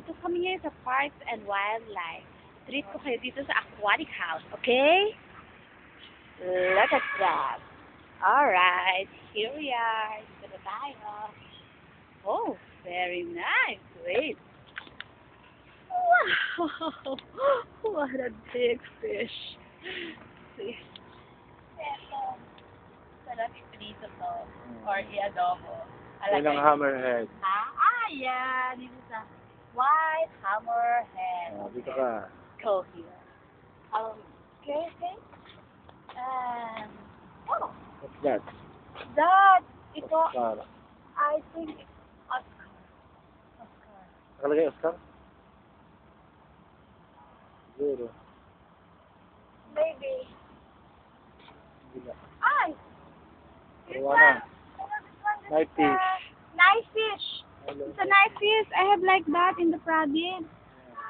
Nandito kami ngayon sa Parks and Wildlife. Treat ko kayo dito sa Aquatic House, okay? Look at that. Alright, here we are. Dito na tayo. Oh, very nice. Wait. Wow! What a big fish. See? Eto. Sarap iprito to. Or i-adobo. Yun ang hammerhead. Ha? Yeah. Dito sa white hammerhead. Dito ka. Go here. Okay. Oh, What's that? that. Ito, Oscar. I think, Oscar. Nakalagay Oscar? Siguro. Maybe. Hindi na. Ay! Wala na. Night fish. Nice fish. It's a nice fish. I have like that in the province.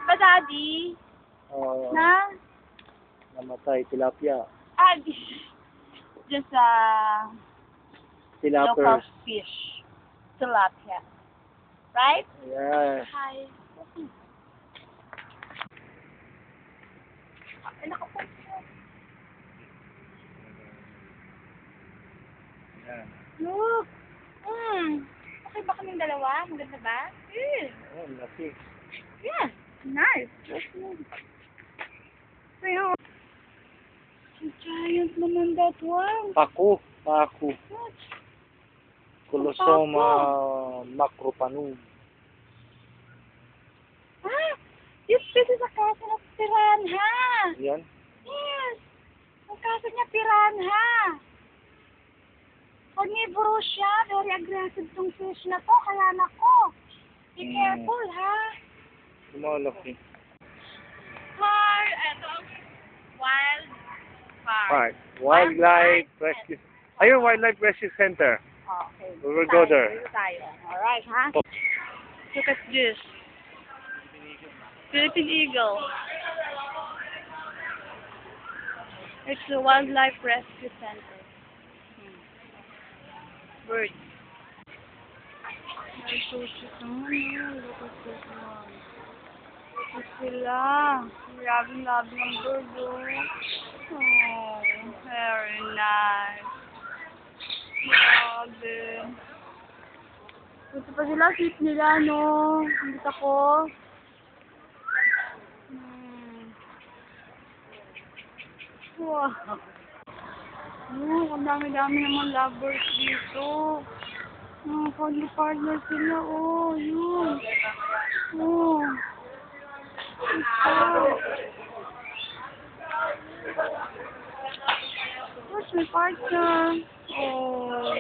But Daddy, Oh, na? namatay. Tilapia. Just a local Tilapers. fish. Tilapia. Right? Yes. Hi. Ay, nakapost siya. Yan. Look. Okay ba kaming dalawa? Maganda ba? Oh, laki. Yeah. Nice. That's nice. Pero, giant naman that one. Paku. Paku. What? Colosoma macropanum. This is a cousin of piranha. Yan. Yes. Ang cousin niya piranha. Carnivoro siya. Very aggressive tong fish na to. Kaya nako. Be careful, ha? Lumalaki. Hi. Ito. Wild park. Park. Wildlife Rescue. Ayun, Wildlife Rescue Center. Okay. We will go there. Dito tayo. Alright, ha? Look at this. Philippine Eagle. It's the Wildlife Rescue Center. Bird. May sushi naman. Look at this one. Ito sila. Labing-labing ang bird, oh. Very nice. Grabe. Ito pa sila, seat nila, no? Hindi ako. Wow. Ang dami-dami naman lovers dito. Family partner sila, oh, yun. Oh. Where's my partner? Oh.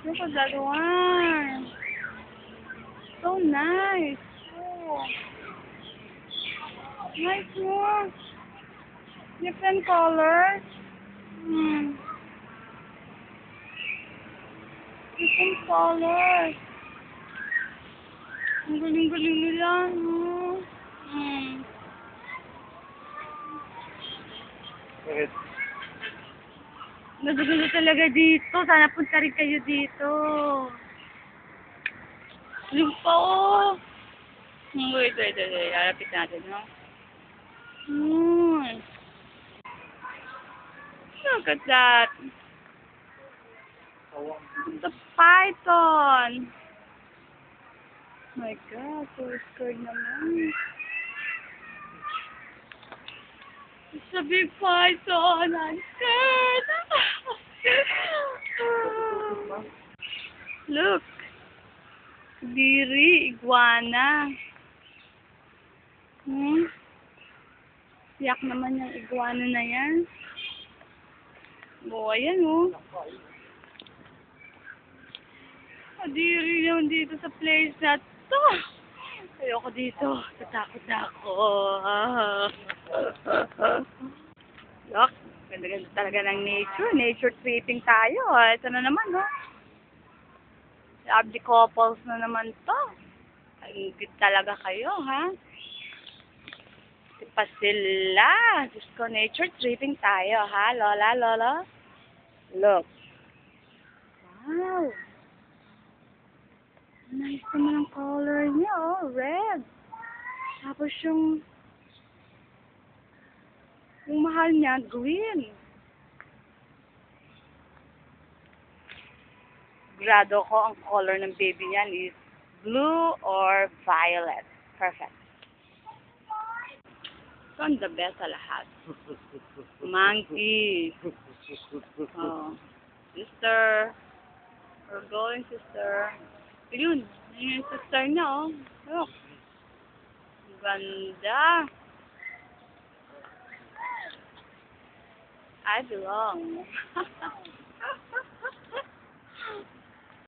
Look at that one. So nice. Oh. Nice one. Different colors. Different colors. Ang galing-galing nila, no? Nagugulo talaga dito. Sana punta rin kayo dito. Yung pa, oh. Wait. Alapit natin, no? Look at that. The python. My God, so scared naman. It's a big python. I'm scared. Look. Diri, iguana. Siyak naman yung iguana na yan. Oh, ayan, oh. Diri yun dito sa place na to. Ayoko dito. Tatakot na ako. Look, ganda-ganda talaga ng nature. Nature tripping tayo. Ito na naman, no? Lovely couples na naman to. Ay, good talaga kayo, ha? Di pa sila. Diyos ko, nature tripping tayo, ha? Lola, lolo? Look. Wow. Nice naman ang color niya, oh. Red. Tapos yung mahal niya, green. Grado ko ang color ng baby niyan is blue or violet. Perfect. So, ang the best sa lahat. Monkey. Oh. Sister. We're going, sister. Yun. Yun yung sister niya, oh. Look. Ganda. I belong.